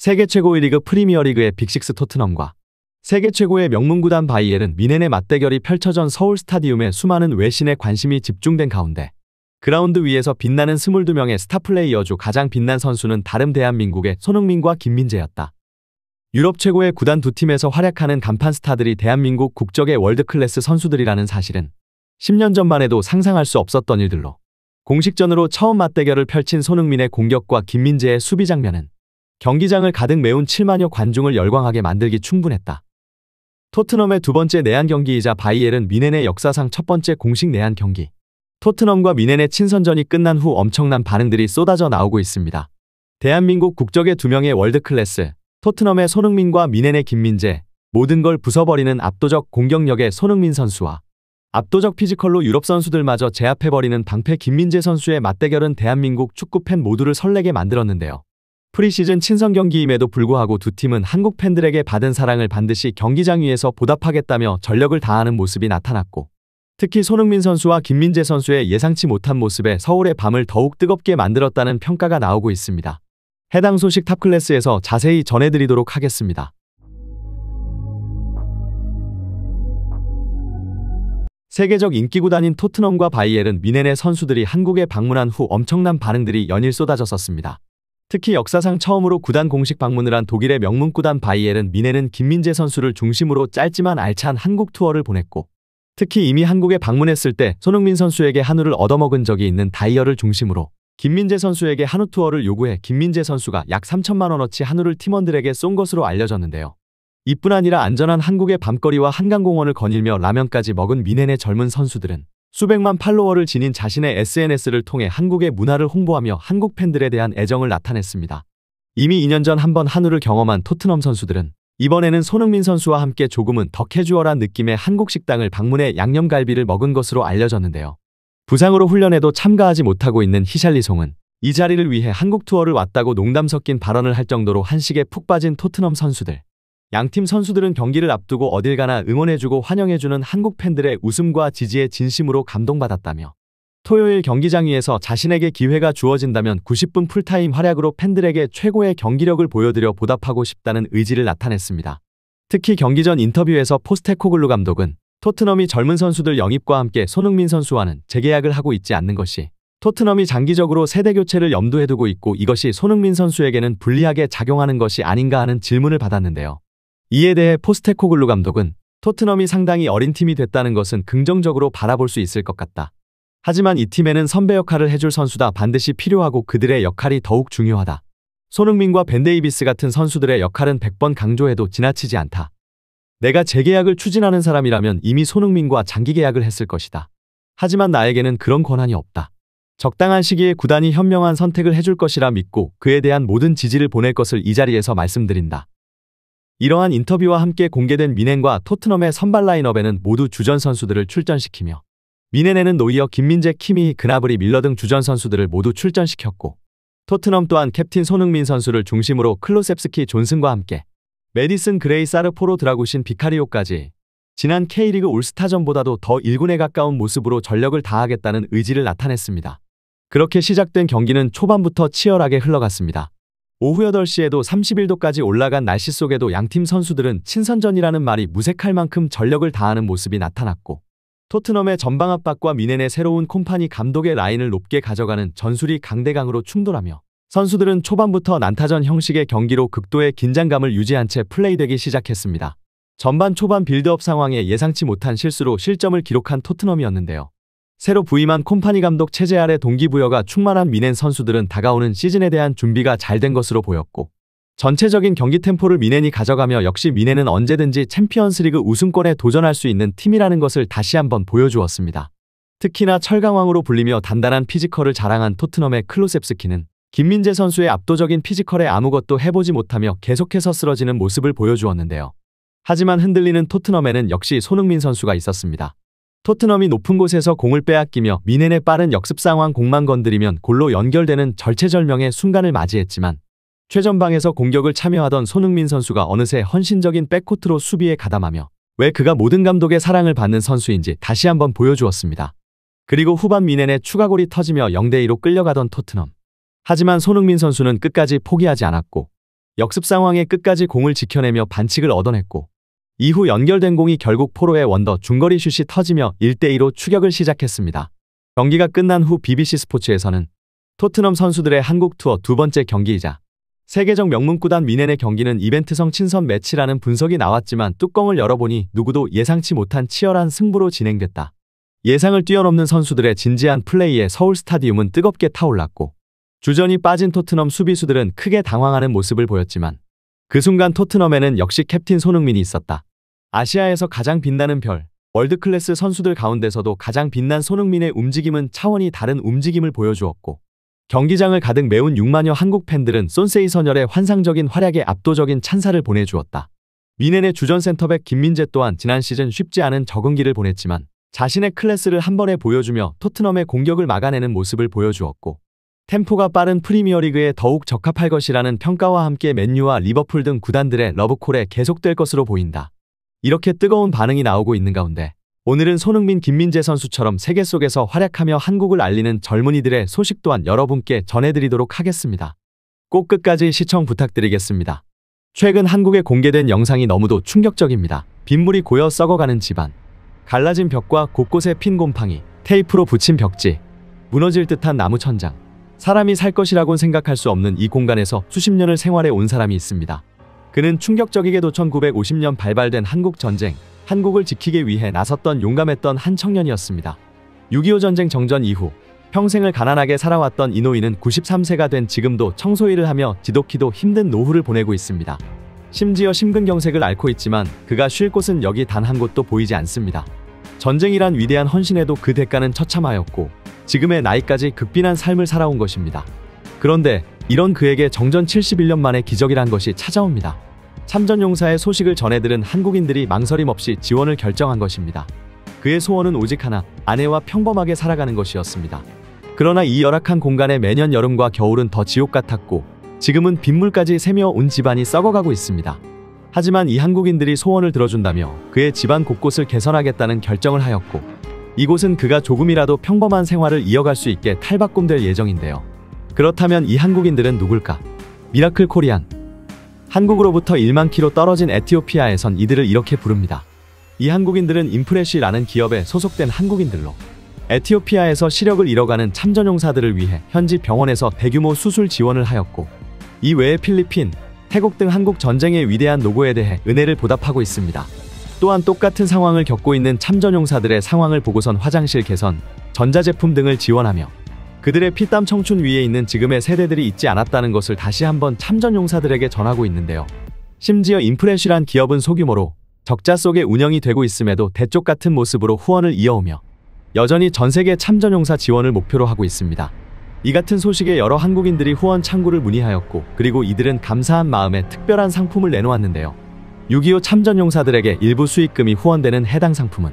세계 최고의 리그 프리미어리그의 빅식스 토트넘과 세계 최고의 명문구단 바이에른 뮌헨의 맞대결이 펼쳐진 서울 스타디움에 수많은 외신의 관심이 집중된 가운데 그라운드 위에서 빛나는 22명의 스타플레이어 중 가장 빛난 선수는 다름 대한민국의 손흥민과 김민재였다. 유럽 최고의 구단 두 팀에서 활약하는 간판 스타들이 대한민국 국적의 월드클래스 선수들이라는 사실은 10년 전만 해도 상상할 수 없었던 일들로 공식전으로 처음 맞대결을 펼친 손흥민의 공격과 김민재의 수비 장면은 경기장을 가득 메운 7만여 관중을 열광하게 만들기 충분했다. 토트넘의 두 번째 내한 경기이자 바이에른 뮌헨의 역사상 첫 번째 공식 내한 경기. 토트넘과 뮌헨의 친선전이 끝난 후 엄청난 반응들이 쏟아져 나오고 있습니다. 대한민국 국적의 두 명의 월드클래스, 토트넘의 손흥민과 뮌헨의 김민재, 모든 걸 부숴버리는 압도적 공격력의 손흥민 선수와 압도적 피지컬로 유럽 선수들마저 제압해버리는 방패 김민재 선수의 맞대결은 대한민국 축구팬 모두를 설레게 만들었는데요. 프리시즌 친선 경기임에도 불구하고 두 팀은 한국 팬들에게 받은 사랑을 반드시 경기장 위에서 보답하겠다며 전력을 다하는 모습이 나타났고, 특히 손흥민 선수와 김민재 선수의 예상치 못한 모습에 서울의 밤을 더욱 뜨겁게 만들었다는 평가가 나오고 있습니다. 해당 소식 탑클래스에서 자세히 전해드리도록 하겠습니다. 세계적 인기구단인 토트넘과 바이에른 뮌헨의 선수들이 한국에 방문한 후 엄청난 반응들이 연일 쏟아졌었습니다. 특히 역사상 처음으로 구단 공식 방문을 한 독일의 명문구단 바이에른 뮌헨은 김민재 선수를 중심으로 짧지만 알찬 한국 투어를 보냈고, 특히 이미 한국에 방문했을 때 손흥민 선수에게 한우를 얻어먹은 적이 있는 다이어를 중심으로 김민재 선수에게 한우 투어를 요구해 김민재 선수가 약 3천만 원어치 한우를 팀원들에게 쏜 것으로 알려졌는데요. 이뿐 아니라 안전한 한국의 밤거리와 한강공원을 거닐며 라면까지 먹은 뮌헨의 젊은 선수들은 수백만 팔로워를 지닌 자신의 SNS를 통해 한국의 문화를 홍보하며 한국 팬들에 대한 애정을 나타냈습니다. 이미 2년 전 한번 한우를 경험한 토트넘 선수들은 이번에는 손흥민 선수와 함께 조금은 더 캐주얼한 느낌의 한국 식당을 방문해 양념갈비를 먹은 것으로 알려졌는데요. 부상으로 훈련에도 참가하지 못하고 있는 히샬리송은 이 자리를 위해 한국 투어를 왔다고 농담 섞인 발언을 할 정도로 한식에 푹 빠진 토트넘 선수들. 양팀 선수들은 경기를 앞두고 어딜 가나 응원해주고 환영해주는 한국 팬들의 웃음과 지지에 진심으로 감동받았다며, 토요일 경기장 위에서 자신에게 기회가 주어진다면 90분 풀타임 활약으로 팬들에게 최고의 경기력을 보여드려 보답하고 싶다는 의지를 나타냈습니다. 특히 경기 전 인터뷰에서 포스테코글루 감독은 토트넘이 젊은 선수들 영입과 함께 손흥민 선수와는 재계약을 하고 있지 않는 것이 토트넘이 장기적으로 세대 교체를 염두에 두고 있고 이것이 손흥민 선수에게는 불리하게 작용하는 것이 아닌가 하는 질문을 받았는데요. 이에 대해 포스테코글루 감독은 토트넘이 상당히 어린 팀이 됐다는 것은 긍정적으로 바라볼 수 있을 것 같다. 하지만 이 팀에는 선배 역할을 해줄 선수다 반드시 필요하고 그들의 역할이 더욱 중요하다. 손흥민과 벤 데이비스 같은 선수들의 역할은 100번 강조해도 지나치지 않다. 내가 재계약을 추진하는 사람이라면 이미 손흥민과 장기 계약을 했을 것이다. 하지만 나에게는 그런 권한이 없다. 적당한 시기에 구단이 현명한 선택을 해줄 것이라 믿고 그에 대한 모든 지지를 보낼 것을 이 자리에서 말씀드린다. 이러한 인터뷰와 함께 공개된 뮌헨과 토트넘의 선발 라인업에는 모두 주전 선수들을 출전시키며 뮌헨에는 노이어, 김민재, 키미히, 그나브리, 밀러 등 주전 선수들을 모두 출전시켰고, 토트넘 또한 캡틴 손흥민 선수를 중심으로 클로셉스키, 존슨과 함께 메디슨, 그레이, 사르포로, 드라구신, 비카리오까지 지난 K리그 올스타전보다도 더 1군에 가까운 모습으로 전력을 다하겠다는 의지를 나타냈습니다. 그렇게 시작된 경기는 초반부터 치열하게 흘러갔습니다. 오후 8시에도 31도까지 올라간 날씨 속에도 양팀 선수들은 친선전이라는 말이 무색할 만큼 전력을 다하는 모습이 나타났고, 토트넘의 전방 압박과 뮌헨의 새로운 콤파니 감독의 라인을 높게 가져가는 전술이 강대강으로 충돌하며 선수들은 초반부터 난타전 형식의 경기로 극도의 긴장감을 유지한 채 플레이되기 시작했습니다. 전반 초반 빌드업 상황에 예상치 못한 실수로 실점을 기록한 토트넘이었는데요. 새로 부임한 콤파니 감독 체제 아래 동기부여가 충만한 뮌헨 선수들은 다가오는 시즌에 대한 준비가 잘 된 것으로 보였고, 전체적인 경기 템포를 뮌헨이 가져가며 역시 뮌헨은 언제든지 챔피언스리그 우승권에 도전할 수 있는 팀이라는 것을 다시 한번 보여주었습니다. 특히나 철강왕으로 불리며 단단한 피지컬을 자랑한 토트넘의 클로셉스키는 김민재 선수의 압도적인 피지컬에 아무것도 해보지 못하며 계속해서 쓰러지는 모습을 보여주었는데요. 하지만 흔들리는 토트넘에는 역시 손흥민 선수가 있었습니다. 토트넘이 높은 곳에서 공을 빼앗기며 뮌헨의 빠른 역습 상황 공만 건드리면 골로 연결되는 절체절명의 순간을 맞이했지만, 최전방에서 공격을 참여하던 손흥민 선수가 어느새 헌신적인 백코트로 수비에 가담하며 왜 그가 모든 감독의 사랑을 받는 선수인지 다시 한번 보여주었습니다. 그리고 후반 뮌헨의 추가골이 터지며 0대2로 끌려가던 토트넘. 하지만 손흥민 선수는 끝까지 포기하지 않았고 역습 상황에 끝까지 공을 지켜내며 반칙을 얻어냈고 이후 연결된 공이 결국 포로의 원더 중거리 슛이 터지며 1대2로 추격을 시작했습니다. 경기가 끝난 후 BBC 스포츠에서는 토트넘 선수들의 한국 투어 두 번째 경기이자 세계적 명문 구단 미넨의 경기는 이벤트성 친선 매치라는 분석이 나왔지만 뚜껑을 열어보니 누구도 예상치 못한 치열한 승부로 진행됐다. 예상을 뛰어넘는 선수들의 진지한 플레이에 서울 스타디움은 뜨겁게 타올랐고 주전이 빠진 토트넘 수비수들은 크게 당황하는 모습을 보였지만 그 순간 토트넘에는 역시 캡틴 손흥민이 있었다. 아시아에서 가장 빛나는 별, 월드클래스 선수들 가운데서도 가장 빛난 손흥민의 움직임은 차원이 다른 움직임을 보여주었고 경기장을 가득 메운 6만여 한국 팬들은 쏜세이 선열의 환상적인 활약에 압도적인 찬사를 보내주었다. 미넨의 주전 센터백 김민재 또한 지난 시즌 쉽지 않은 적응기를 보냈지만 자신의 클래스를 한 번에 보여주며 토트넘의 공격을 막아내는 모습을 보여주었고 템포가 빠른 프리미어리그에 더욱 적합할 것이라는 평가와 함께 맨유와 리버풀 등 구단들의 러브콜에 계속될 것으로 보인다. 이렇게 뜨거운 반응이 나오고 있는 가운데 오늘은 손흥민, 김민재 선수처럼 세계 속에서 활약하며 한국을 알리는 젊은이들의 소식 또한 여러분께 전해드리도록 하겠습니다. 꼭 끝까지 시청 부탁드리겠습니다. 최근 한국에 공개된 영상이 너무도 충격적입니다. 빗물이 고여 썩어가는 집안, 갈라진 벽과 곳곳에 핀 곰팡이, 테이프로 붙인 벽지, 무너질 듯한 나무 천장. 사람이 살 것이라곤 생각할 수 없는 이 공간에서 수십 년을 생활해 온 사람이 있습니다. 그는 충격적이게도 1950년 발발된 한국전쟁, 한국을 지키기 위해 나섰던 용감했던 한 청년이었습니다. 6.25 전쟁 정전 이후 평생을 가난하게 살아왔던 이 노인은 93세가 된 지금도 청소일을 하며 지독히도 힘든 노후를 보내고 있습니다. 심지어 심근경색을 앓고 있지만 그가 쉴 곳은 여기 단 한 곳도 보이지 않습니다. 전쟁이란 위대한 헌신에도 그 대가는 처참하였고 지금의 나이까지 극빈한 삶을 살아온 것입니다. 그런데 이런 그에게 정전 71년 만에 기적이란 것이 찾아옵니다. 참전용사의 소식을 전해들은 한국인들이 망설임 없이 지원을 결정한 것입니다. 그의 소원은 오직 하나, 아내와 평범하게 살아가는 것이었습니다. 그러나 이 열악한 공간에 매년 여름과 겨울은 더 지옥 같았고 지금은 빗물까지 새며 온 집안이 썩어가고 있습니다. 하지만 이 한국인들이 소원을 들어준다며 그의 집안 곳곳을 개선하겠다는 결정을 하였고 이곳은 그가 조금이라도 평범한 생활을 이어갈 수 있게 탈바꿈될 예정인데요. 그렇다면 이 한국인들은 누굴까? 미라클 코리안. 한국으로부터 1만 킬로 떨어진 에티오피아에선 이들을 이렇게 부릅니다. 이 한국인들은 인프레쉬라는 기업에 소속된 한국인들로 에티오피아에서 시력을 잃어가는 참전용사들을 위해 현지 병원에서 대규모 수술 지원을 하였고 이 외에 필리핀, 태국 등 한국 전쟁의 위대한 노고에 대해 은혜를 보답하고 있습니다. 또한 똑같은 상황을 겪고 있는 참전용사들의 상황을 보고선 화장실 개선, 전자제품 등을 지원하며 그들의 피땀 청춘 위에 있는 지금의 세대들이 있지 않았다는 것을 다시 한번 참전용사들에게 전하고 있는데요. 심지어 인프레쉬란 기업은 소규모로 적자 속에 운영이 되고 있음에도 대쪽 같은 모습으로 후원을 이어오며 여전히 전세계 참전용사 지원을 목표로 하고 있습니다. 이 같은 소식에 여러 한국인들이 후원 창구를 문의하였고 그리고 이들은 감사한 마음에 특별한 상품을 내놓았는데요. 6.25 참전용사들에게 일부 수익금이 후원되는 해당 상품은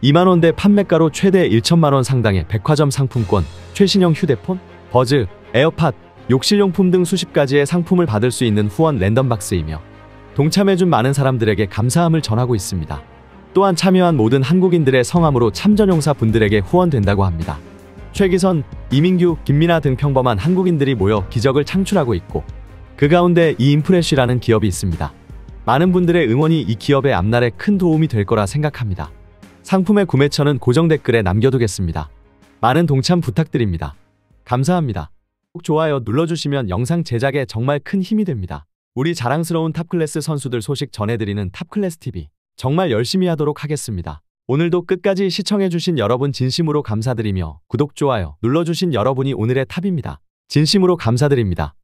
2만원대 판매가로 최대 1천만원 상당의 백화점 상품권, 최신형 휴대폰, 버즈, 에어팟, 욕실용품 등 수십 가지의 상품을 받을 수 있는 후원 랜덤박스이며 동참해준 많은 사람들에게 감사함을 전하고 있습니다. 또한 참여한 모든 한국인들의 성함으로 참전용사 분들에게 후원된다고 합니다. 최기선, 이민규, 김민아 등 평범한 한국인들이 모여 기적을 창출하고 있고 그 가운데 이 인프레쉬라는 기업이 있습니다. 많은 분들의 응원이 이 기업의 앞날에 큰 도움이 될 거라 생각합니다. 상품의 구매처는 고정 댓글에 남겨두겠습니다. 많은 동참 부탁드립니다. 감사합니다. 꼭 좋아요 눌러주시면 영상 제작에 정말 큰 힘이 됩니다. 우리 자랑스러운 탑클래스 선수들 소식 전해드리는 탑클래스TV 정말 열심히 하도록 하겠습니다. 오늘도 끝까지 시청해주신 여러분 진심으로 감사드리며 구독, 좋아요 눌러주신 여러분이 오늘의 탑입니다. 진심으로 감사드립니다.